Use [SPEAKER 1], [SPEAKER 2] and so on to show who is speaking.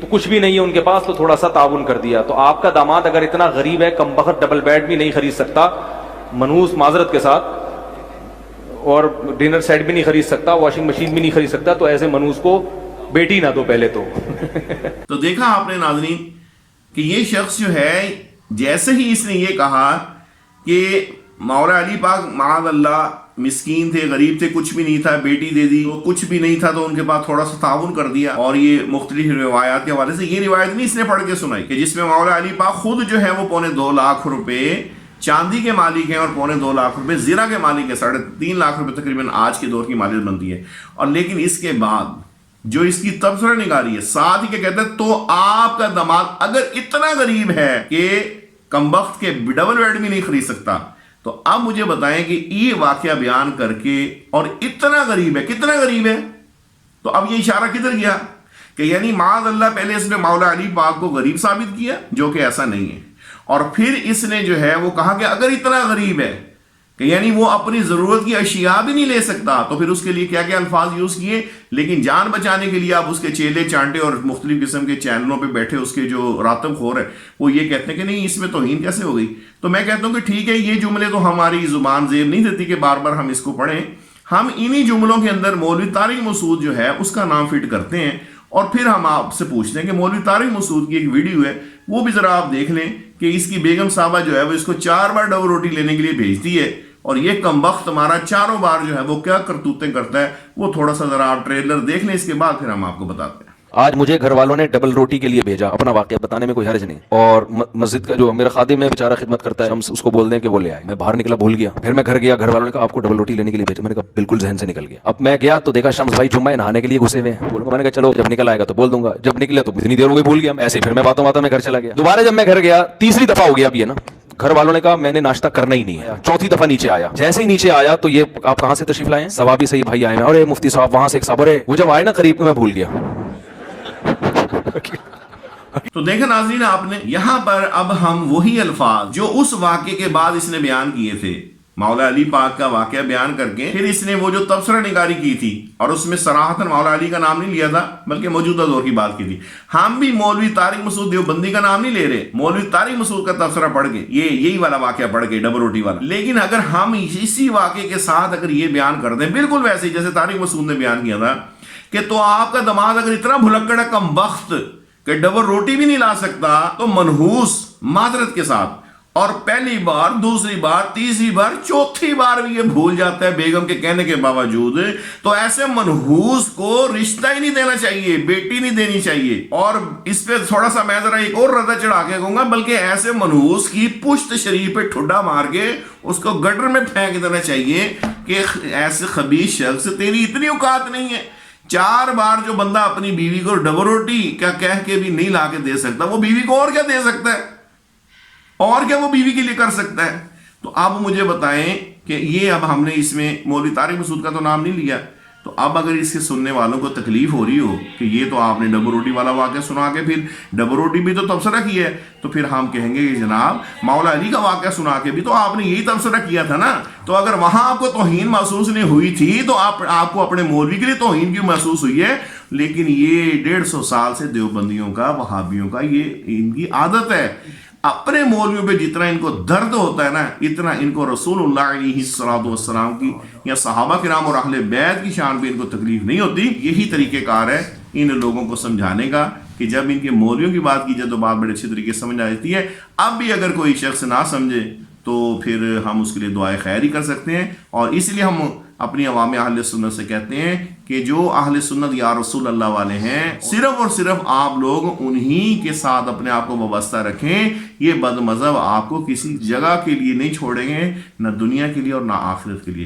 [SPEAKER 1] تو کچھ بھی نہیں ہے ان کے پاس تو تھوڑا سا تعاون کر دیا. تو آپ کا داماد اگر اتنا غریب ہے, کم بخت ڈبل بیڈ بھی نہیں خرید سکتا, منحوس معذرت کے ساتھ, اور ڈنر سیٹ بھی نہیں خرید سکتا, واشنگ مشین بھی نہیں خرید سکتا, تو ایسے منحوس کو بیٹی نہ دو پہلے تو.
[SPEAKER 2] تو دیکھا آپ نے ناظرین کہ یہ شخص جو ہے جیسے ہی اس نے یہ کہا کہ مولا علی پاک معاذ اللہ مسکین تھے, غریب تھے, کچھ بھی نہیں تھا, بیٹی دے دی, وہ کچھ بھی نہیں تھا تو ان کے پاس تھوڑا سا تعاون کر دیا. اور یہ مختلف روایات کے حوالے سے یہ روایت نہیں اس نے پڑھ کے سنائی کہ جس میں مولا علی پاک خود جو ہے وہ 2.25 لاکھ روپے چاندی کے مالک ہیں اور 2.25 لاکھ روپے زرہ کے مالک ہیں, 3.5 لاکھ روپے تقریباً آج کے دور کی مالیت بنتی ہے. اور لیکن اس کے بعد جو اس کی تبصرہ نگاری ہے ساتھ ہی کہ کہتے ہیں تو آپ کا داماد اگر اتنا غریب ہے کہ کمبخت کے ڈبل بیڈ بھی نہیں خرید سکتا, تو اب مجھے بتائیں کہ یہ واقعہ بیان کر کے اور اتنا غریب ہے, کتنا غریب ہے, تو اب یہ اشارہ کدھر گیا کہ یعنی معاذ اللہ پہلے اس نے مولا علی پاک کو غریب ثابت کیا, جو کہ ایسا نہیں ہے, اور پھر اس نے جو ہے وہ کہا کہ اگر اتنا غریب ہے کہ یعنی وہ اپنی ضرورت کی اشیاء بھی نہیں لے سکتا, تو پھر اس کے لیے کیا کیا الفاظ یوز کیے. لیکن جان بچانے کے لیے آپ اس کے چیلے چانٹے اور مختلف قسم کے چینلوں پہ بیٹھے اس کے جو راتب خور ہے وہ یہ کہتے ہیں کہ نہیں اس میں توہین کیسے ہو گئی. تو میں کہتا ہوں کہ ٹھیک ہے, یہ جملے تو ہماری زبان زیب نہیں دیتی کہ بار بار ہم اس کو پڑھیں, ہم انہی جملوں کے اندر مولوی طارق مسعود جو ہے اس کا نام فٹ کرتے ہیں, اور پھر ہم آپ سے پوچھتے ہیں کہ مولوی طارق مسعود کی ایک ویڈیو ہے وہ بھی ذرا آپ دیکھ لیں کہ اس کی بیگم صاحبہ جو ہے وہ اس کو 4 بار ڈبل روٹی لینے کے لیے بھیجتی ہے, اور یہ کمبخت ہمارا 4 بار جو ہے وہ کیا کرتوتیں کرتا ہے. وہ تھوڑا سا ذرا آپ ٹریلر دیکھ لیں, اس کے بعد پھر ہم آپ کو بتاتے ہیں.
[SPEAKER 3] آج مجھے گھر والوں نے ڈبل روٹی کے لیے بھیجا, اپنا واقعہ بتانے میں کوئی حرج نہیں, اور مسجد کا جو میرا خادم ہے بیچارہ خدمت کرتا ہے, ہم اس کو بول دیں کہ وہ لے آئے. میں باہر نکلا بھول گیا, پھر میں گھر گیا, گھر والوں نے کہا آپ کو ڈبل روٹی لینے کے لیے بھیجا. میں نے کہا بالکل ذہن سے نکل گیا. اب میں گیا تو دیکھا شمس بھائی جمعہ نہانے کے لیے گھسے ہوئے ہیں. میں نے کہا چلو جب نکل آئے گا تو بول دوں گا, جب نکلے تو اتنی دیر ہو گئی بھول گیا ایسے. پھر میں باتوں میں گھر چلا گیا. دوبارہ جب میں گھر گیا, تیسری دفعہ ہو گیا اب یہ نا, گھر والوں نے کہا میں نے ناشتہ کرنا ہی نہیں ہے. چوتھی دفعہ نیچے آیا, جیسے ہی نیچے آیا تو یہ آپ کہاں سے تشریف لائے ہیں, ثوابی صحیح بھائی آئے ہیں, اور مفتی صاحب وہاں سے ایک صبر ہے. وہ جب آئے نا قریب میں بھول گیا.
[SPEAKER 2] تو دیکھیں ناظرین آپ نے یہاں پر اب ہم وہی الفاظ جو اس واقعے کے بعد اس نے بیان کیے تھے, مولا علی پاک کا واقعہ بیان کر کے پھر اس نے وہ جو تبصرہ نگاری کی تھی اور اس میں صراحتاً مولا علی کا نام نہیں لیا تھا بلکہ موجودہ دور کی بات کی تھی. ہم بھی مولوی طارق مسعود دیوبندی کا نام نہیں لے رہے, مولوی طارق مسعود کا تبصرہ پڑھ کے یہی والا واقعہ پڑھ کے ڈبل روٹی والا. لیکن اگر ہم اسی واقعے کے ساتھ اگر یہ بیان کر دیں بالکل ویسے ہی جیسے طارق مسعود نے بیان کیا تھا کہ تو آپ کا داماد اگر اتنا بھلکڑ ہے کم بخت کہ ڈبل روٹی بھی نہیں لا سکتا, تو منحوس معذرت کے ساتھ, اور پہلی بار, دوسری بار, تیسری بار, چوتھی بار بھی یہ بھول جاتا ہے بیگم کے کہنے کے باوجود, تو ایسے منحوس کو رشتہ ہی نہیں دینا چاہیے, بیٹی نہیں دینی چاہیے. اور اس پہ تھوڑا سا میں ذرا ایک اور ردا چڑھا کے کہوں گا, بلکہ ایسے منحوس کی پشت شریف پہ ٹھڈا مار کے اس کو گٹر میں پھینک دینا چاہیے کہ ایسے خبیث شخص تیری اتنی اوقات نہیں ہے. 4 بار جو بندہ اپنی بیوی کو ڈبل روٹی کیا کہہ کے بھی نہیں لا کے دے سکتا, وہ بیوی کو اور کیا دے سکتا ہے, اور کیا وہ بیوی کے لیے کر سکتا ہے. تو اب مجھے بتائیں کہ یہ اب ہم نے اس میں مولوی طارق مسعود کا تو نام نہیں لیا, تو اب اگر اس کے سننے والوں کو تکلیف ہو رہی ہو کہ یہ تو آپ نے ڈبل روٹی والا واقعہ سنا کے پھر ڈبل روٹی بھی تو تبصرہ کیا ہے, تو پھر ہم کہیں گے کہ جناب مولا علی کا واقعہ سنا کے بھی تو آپ نے یہی تبصرہ کیا تھا نا. تو اگر وہاں آپ کو توہین محسوس نہیں ہوئی تھی تو آپ کو اپنے مولوی کے لیے توہین کیوں محسوس ہوئی ہے. لیکن یہ 150 سال سے دیوبندیوں کا, وہابیوں کا یہ ان کی عادت ہے, اپنے مولویوں پہ جتنا ان کو درد ہوتا ہے نا اتنا ان کو رسول اللہ علیہ الصلوۃ والسلام کی یا صحابہ کرام اور اہل بیت کی شان پہ ان کو تکلیف نہیں ہوتی. یہی طریقہ کار ہے ان لوگوں کو سمجھانے کا کہ جب ان کے مولویوں کی بات کی جائے تو بات بڑے اچھے طریقے سے سمجھ آتی ہے. اب بھی اگر کوئی شخص نہ سمجھے تو پھر ہم اس کے لیے دعائے خیر ہی کر سکتے ہیں, اور اس لیے ہم اپنی عوام اہل سنت سے کہتے ہیں کہ جو اہل سنت یا رسول اللہ والے ہیں صرف اور صرف آپ لوگ انہی کے ساتھ اپنے آپ کو وابستہ رکھیں. یہ بد مذہب آپ کو کسی جگہ کے لیے نہیں چھوڑیں گے, نہ دنیا کے لیے اور نہ آخرت کے لیے.